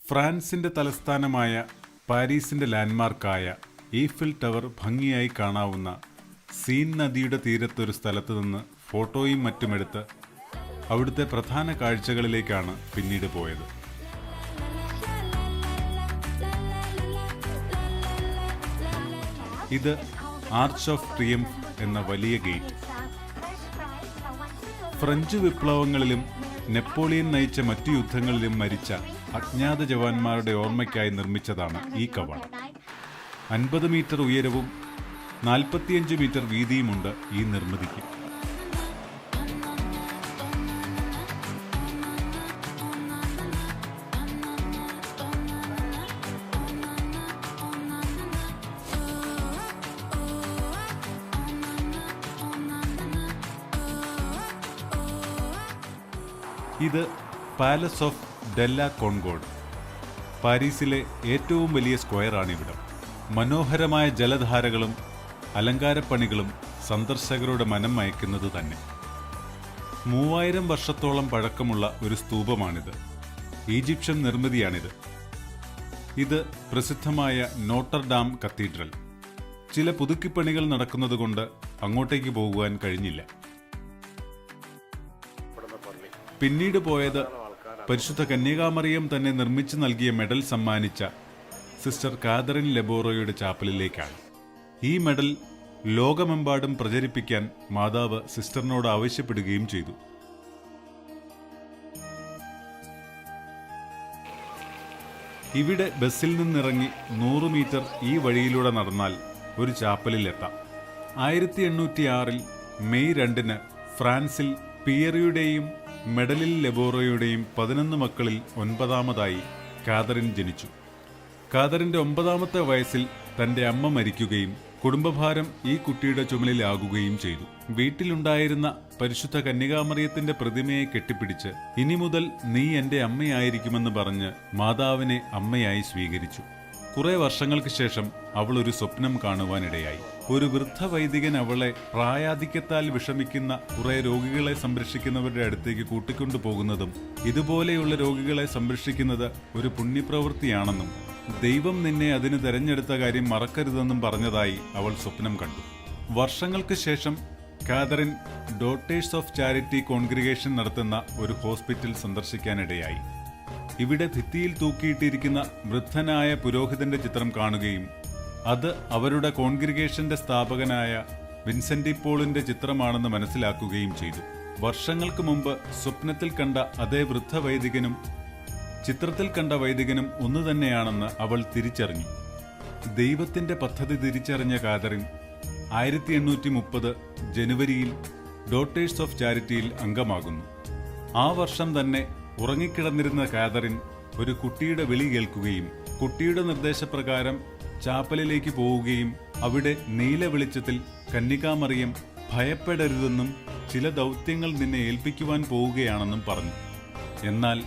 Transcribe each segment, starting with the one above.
ഫ്രാൻസിന്റെ തലസ്ഥാനമായ പാരീസിന്റെ ലാൻഡ്മാർക്കായ ഈഫിൽ ടവർ ഭംഗിയായി കാണാവുന്ന സീൻ നദിയുടെ തീരത്തൊരു സ്ഥലത്ത് നിന്ന് ഫോട്ടോയും മറ്റുമെടുത്ത് അവിടുത്തെ പ്രധാന കാഴ്ചകളിലേക്കാണ് പിന്നീട് പോയത്. ഇത് ആർച്ച് ഓഫ് ട്രിയംഫ് എന്ന വലിയ ഗേറ്റ്. ഫ്രഞ്ച് വിപ്ലവങ്ങളിലും നെപ്പോളിയൻ നയിച്ച മറ്റു യുദ്ധങ്ങളിലും മരിച്ച അജ്ഞാത ജവാന്മാരുടെ ഓർമ്മയ്ക്കായി നിർമ്മിച്ചതാണ് ഈ കവാടം. 50 മീറ്റർ ഉയരവും 45 മീറ്റർ വീതിയുമുണ്ട് ഈ നിർമ്മിതിക്ക്. ഇത് പാലസ് ഓഫ് ഡെല്ല കോൺകോർഡ്, പാരീസിലെ ഏറ്റവും വലിയ സ്ക്വയറാണിവിടം. മനോഹരമായ ജലധാരകളും അലങ്കാരപ്പണികളും സന്ദർശകരുടെ മനം മയക്കുന്നത് തന്നെ. 3000 വർഷത്തോളം പഴക്കമുള്ള ഒരു സ്തൂപമാണിത്. ഈജിപ്ഷ്യൻ നിർമ്മിതിയാണിത്. ഇത് പ്രസിദ്ധമായ നോട്ടർഡാം കത്തീഡ്രൽ. ചില പുതുക്കിപ്പണികൾ നടക്കുന്നതുകൊണ്ട് അങ്ങോട്ടേക്ക് പോകുവാൻ കഴിഞ്ഞില്ല. പിന്നീട് പോയത് പരിശുദ്ധ കന്യകാമറിയം തന്നെ നിർമ്മിച്ചു നൽകിയ മെഡൽ സമ്മാനിച്ച സിസ്റ്റർ കാതറിൻ ലെബോറോയുടെ ചാപ്പലിലേക്കാണ്. ഈ മെഡൽ ലോകമെമ്പാടും പ്രചരിപ്പിക്കാൻ മാതാവ് സിസ്റ്ററിനോട് ആവശ്യപ്പെടുകയും ചെയ്തു. ഇവിടെ ബസ്സിൽ നിന്നിറങ്ങി 100 മീറ്റർ ഈ വഴിയിലൂടെ നടന്നാൽ ഒരു ചാപ്പലിലെത്താം. 1806 മെയ് 2 ഫ്രാൻസിൽ പിയറിയുടെയും മെഡലിൻ ലെബോറോയുടെയും 11 മക്കളിൽ 9ാമതായി കാതറിൻ ജനിച്ചു. കാതറിന്റെ 9ാമത്തെ വയസ്സിൽ തന്റെ അമ്മ മരിക്കുകയും കുടുംബഭാരം ഈ കുട്ടിയുടെ ചുമലിലാകുകയും ചെയ്തു. വീട്ടിലുണ്ടായിരുന്ന പരിശുദ്ധ കന്യകാമറിയത്തിന്റെ പ്രതിമയെ കെട്ടിപ്പിടിച്ച് ഇനി മുതൽ നീ എന്റെ അമ്മയായിരിക്കുമെന്ന് പറഞ്ഞ് മാതാവിനെ അമ്മയായി സ്വീകരിച്ചു. കുറെ വർഷങ്ങൾക്ക് ശേഷം അവൾ ഒരു സ്വപ്നം കാണുവാനിടയായി. ഒരു വൃദ്ധ വൈദികൻ അവളെ പ്രായാധിക്യത്താൽ വിഷമിക്കുന്ന കുറെ രോഗികളെ സംരക്ഷിക്കുന്നവരുടെ അടുത്തേക്ക് കൂട്ടിക്കൊണ്ടു പോകുന്നതും ഇതുപോലെയുള്ള രോഗികളെ സംരക്ഷിക്കുന്നത് ഒരു പുണ്യപ്രവൃത്തിയാണെന്നും ദൈവം നിന്നെ അതിന് തെരഞ്ഞെടുത്ത കാര്യം മറക്കരുതെന്നും പറഞ്ഞതായി അവൾ സ്വപ്നം കണ്ടു. വർഷങ്ങൾക്ക് ശേഷം Catherine daughters of charity congregation നടത്തുന്ന ഒരു ഹോസ്പിറ്റൽ സന്ദർശിക്കാനിടയായി. ഇവിടെ ഭിത്തിയിൽ തൂക്കിയിട്ടിരിക്കുന്ന വൃദ്ധനായ പുരോഹിതന്റെ ചിത്രം കാണുകയും അത് അവരുടെ കോൺഗ്രിഗേഷന്റെ സ്ഥാപകനായ വിൻസെന്റ് പോളിന്റെ ചിത്രമാണെന്ന് മനസ്സിലാക്കുകയും ചെയ്തു. വർഷങ്ങൾക്ക് മുമ്പ് സ്വപ്നത്തിൽ കണ്ട അതേ വൃദ്ധ വൈദികനും ചിത്രത്തിൽ കണ്ട വൈദികനും ഒന്നു തന്നെയാണെന്ന് അവൾ തിരിച്ചറിഞ്ഞു. ദൈവത്തിന്റെ പദ്ധതി തിരിച്ചറിഞ്ഞ കാതറിൻ 1830 ജനുവരിയിൽ ഡോട്ടേഴ്സ് ഓഫ് ചാരിറ്റിയിൽ അംഗമാകുന്നു. ആ വർഷം തന്നെ ഉറങ്ങിക്കിടന്നിരുന്ന കാതറിൻ ഒരു കുട്ടിയുടെ വിളി കേൾക്കുകയും കുട്ടിയുടെ നിർദ്ദേശപ്രകാരം ചാപ്പലിലേക്ക് പോവുകയും അവിടെ നീല വെളിച്ചത്തിൽ കന്യകാമറിയം ഭയപ്പെടരുതെന്നും ചില ദൗത്യങ്ങൾ നിന്നെ ഏൽപ്പിക്കുവാൻ പോവുകയാണെന്നും പറഞ്ഞു. എന്നാൽ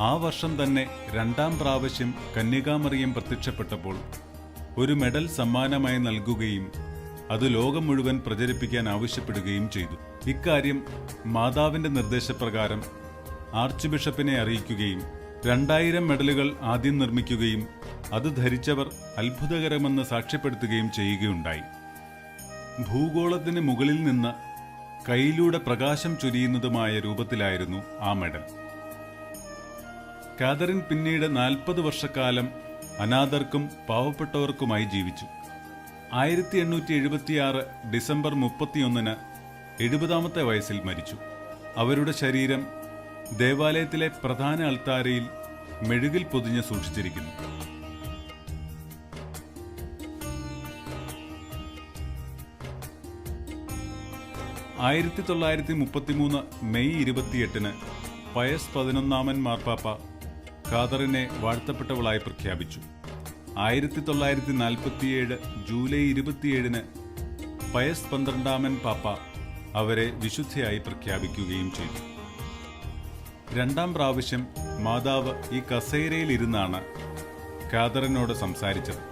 ആ വർഷം തന്നെ 2ാം പ്രാവശ്യം കന്യകാമറിയം പ്രത്യക്ഷപ്പെട്ടപ്പോൾ ഒരു മെഡൽ സമ്മാനമായി നൽകുകയും അത് ലോകം മുഴുവൻ പ്രചരിപ്പിക്കാൻ ആവശ്യപ്പെടുകയും ചെയ്തു. ഇക്കാര്യം മാതാവിന്റെ നിർദ്ദേശപ്രകാരം ആർച്ച് ബിഷപ്പിനെ അറിയിക്കുകയും 2000 മെഡലുകൾ ആദ്യം നിർമ്മിക്കുകയും അത് ധരിച്ചവർ അത്ഭുതകരമെന്ന് സാക്ഷ്യപ്പെടുത്തുകയും ചെയ്യുകയുണ്ടായി. ഭൂഗോളത്തിന് മുകളിൽ നിന്ന് കൈയിലൂടെ പ്രകാശം ചൊരിയുന്നതുമായ രൂപത്തിലായിരുന്നു ആ മെഡൽ. കാതറിൻ പിന്നീട് 40 വർഷക്കാലം അനാഥർക്കും പാവപ്പെട്ടവർക്കുമായി ജീവിച്ചു. 1876 ഡിസംബർ 31 70ാമത്തെ വയസ്സിൽ മരിച്ചു. അവരുടെ ശരീരം ദേവാലയത്തിലെ പ്രധാന അൾത്താരയിൽ മെഴുകിൽ പൊതിഞ്ഞ് സൂക്ഷിച്ചിരിക്കുന്നു. ആയിരത്തി 1933 മെയ് 28 പയസ് 11 മാർപ്പാപ്പ കാതറിനെ വാഴ്ത്തപ്പെട്ടവളായി പ്രഖ്യാപിച്ചു. 1947 ജൂലൈ 27 പയസ് 12 പാപ്പ അവരെ വിശുദ്ധയായി പ്രഖ്യാപിക്കുകയും ചെയ്തു. രണ്ടാം പ്രാവശ്യം മാതാവ് ഈ കസേരയിലിരുന്നാണ് കാതറിനോട് സംസാരിച്ചത്.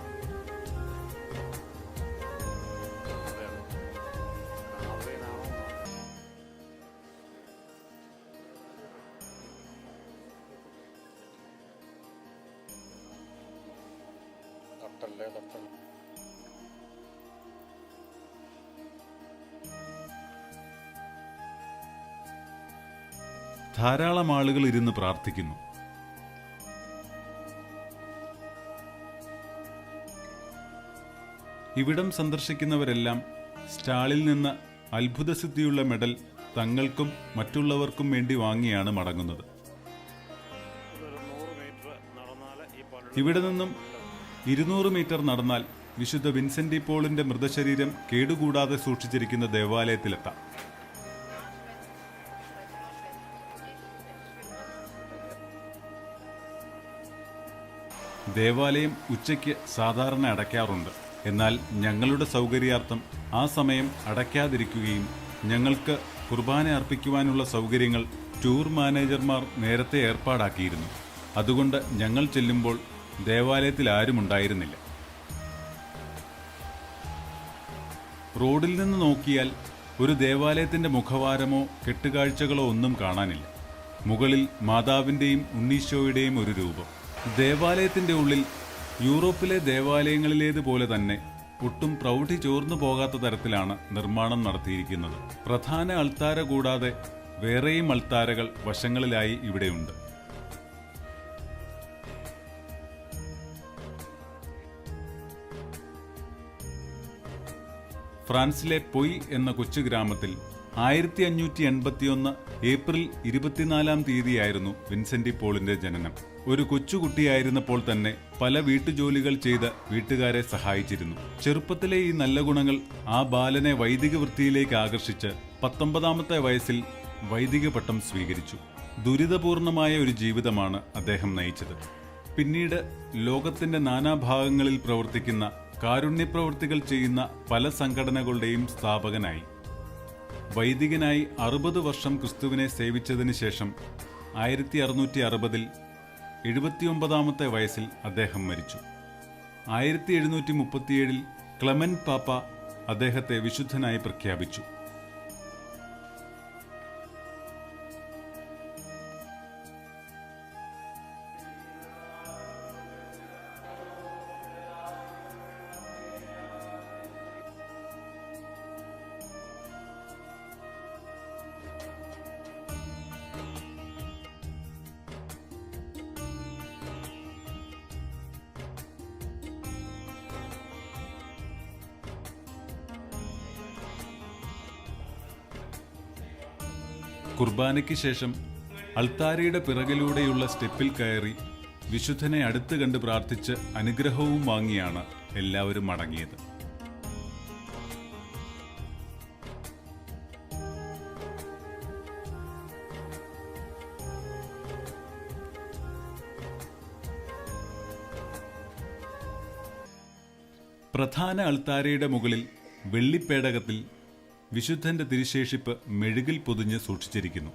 ധാരാളം ആളുകൾ ഇരുന്ന് പ്രാർത്ഥിക്കുന്നു. ഇവിടം സന്ദർശിക്കുന്നവരെല്ലാം സ്റ്റാളിൽ നിന്ന് അത്ഭുതസിദ്ധിയുള്ള മെഡൽ തങ്ങൾക്കും മറ്റുള്ളവർക്കും വേണ്ടി വാങ്ങിയാണ് മടങ്ങുന്നത്. ഇവിടെ നിന്നും 200 മീറ്റർ നടന്നാൽ വിശുദ്ധ വിൻസെന്റ് ഡി പോളിന്റെ മൃതശരീരം കേടുകൂടാതെ സൂക്ഷിച്ചിരിക്കുന്ന ദേവാലയത്തിലെത്താം. ദേവാലയം ഉച്ചയ്ക്ക് സാധാരണ അടയ്ക്കാറുണ്ട്. എന്നാൽ ഞങ്ങളുടെ സൗകര്യാർത്ഥം ആ സമയം അടയ്ക്കാതിരിക്കുകയും ഞങ്ങൾക്ക് കുർബാന അർപ്പിക്കുവാനുള്ള സൗകര്യങ്ങൾ ടൂർ മാനേജർമാർ നേരത്തെ ഏർപ്പാടാക്കിയിരുന്നു. അതുകൊണ്ട് ഞങ്ങൾ ചെല്ലുമ്പോൾ ദേവാലയത്തിൽ ആരും ഉണ്ടായിരുന്നില്ല. റോഡിൽ നിന്ന് നോക്കിയാൽ ഒരു ദേവാലയത്തിന്റെ മുഖവാരമോ കെട്ടുകാഴ്ചകളോ ഒന്നും കാണാനില്ല. മുകളിൽ മാതാവിൻ്റെയും ഉണ്ണീശോയുടെയും ഒരു രൂപം. ദേവാലയത്തിന്റെ ഉള്ളിൽ യൂറോപ്പിലെ ദേവാലയങ്ങളിലേതുപോലെ തന്നെ ഒട്ടും പ്രൗഢി ചോർന്നു പോകാത്ത തരത്തിലാണ് നിർമ്മാണം നടത്തിയിരിക്കുന്നത്. പ്രധാന അൾത്താര കൂടാതെ വേറെയും അൾത്താരകൾ വശങ്ങളിലായി ഇവിടെയുണ്ട്. ഫ്രാൻസിലെ പൊയ് എന്ന കൊച്ചു ഗ്രാമത്തിൽ 1581 ഏപ്രിൽ 24 വിൻസെന്റ് ഡി പോളിന്റെ ജനനം. ഒരു കൊച്ചുകുട്ടിയായിരുന്നപ്പോൾ തന്നെ പല വീട്ടുജോലികൾ ചെയ്ത് വീട്ടുകാരെ സഹായിച്ചിരുന്നു. ചെറുപ്പത്തിലെ ഈ നല്ല ഗുണങ്ങൾ ആ ബാലനെ വൈദിക വൃത്തിയിലേക്ക് ആകർഷിച്ച് 19ാമത്തെ വയസ്സിൽ വൈദിക പട്ടം സ്വീകരിച്ചു. ദുരിതപൂർണമായ ഒരു ജീവിതമാണ് അദ്ദേഹം നയിച്ചത്. പിന്നീട് ലോകത്തിന്റെ നാനാഭാഗങ്ങളിൽ പ്രവർത്തിക്കുന്ന കാരുണ്യപ്രവൃത്തികൾ ചെയ്യുന്ന പല സംഘടനകളുടെയും സ്ഥാപകനായി. വൈദികനായി 60 വർഷം ക്രിസ്തുവിനെ സേവിച്ചതിന് ശേഷം 1660 79ാമത്തെ വയസ്സിൽ അദ്ദേഹം മരിച്ചു. 1737 ക്ലെമന്റ് പാപ്പ അദ്ദേഹത്തെ വിശുദ്ധനായി പ്രഖ്യാപിച്ചു. കുർബാനയ്ക്ക് ശേഷം അൾത്താരയുടെ പിറകിലൂടെയുള്ള സ്റ്റെപ്പിൽ കയറി വിശുദ്ധനെ അടുത്ത് കണ്ട് പ്രാർത്ഥിച്ച് അനുഗ്രഹവും വാങ്ങിയാണ് എല്ലാവരും മടങ്ങിയത്. പ്രധാന അൾത്താരയുടെ മുകളിൽ വെള്ളിപ്പേടകത്തിൽ വിശുദ്ധന്റെ തിരുശേഷിപ്പ് മെഴുകിൽ പൊതിഞ്ഞ് സൂക്ഷിച്ചിരിക്കുന്നു.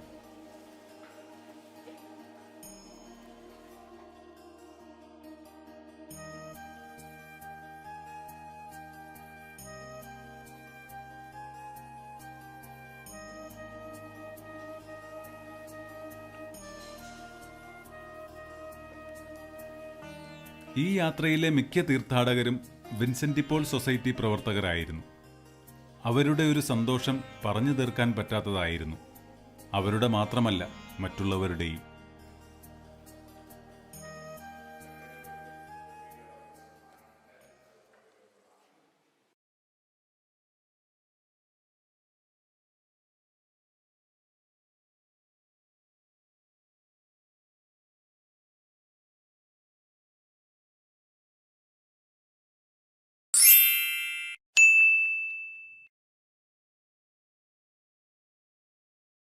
ഈ യാത്രയിലെ മിക്ക തീർത്ഥാടകരും വിൻസെന്റ് ഡി പോൾ സൊസൈറ്റി പ്രവർത്തകരായിരുന്നു. അവരുടെ ഒരു സന്തോഷം പറഞ്ഞു തീർക്കാൻ പറ്റാത്തതായിരുന്നു. അവരുടെ മാത്രമല്ല, മറ്റുള്ളവരുടെയും.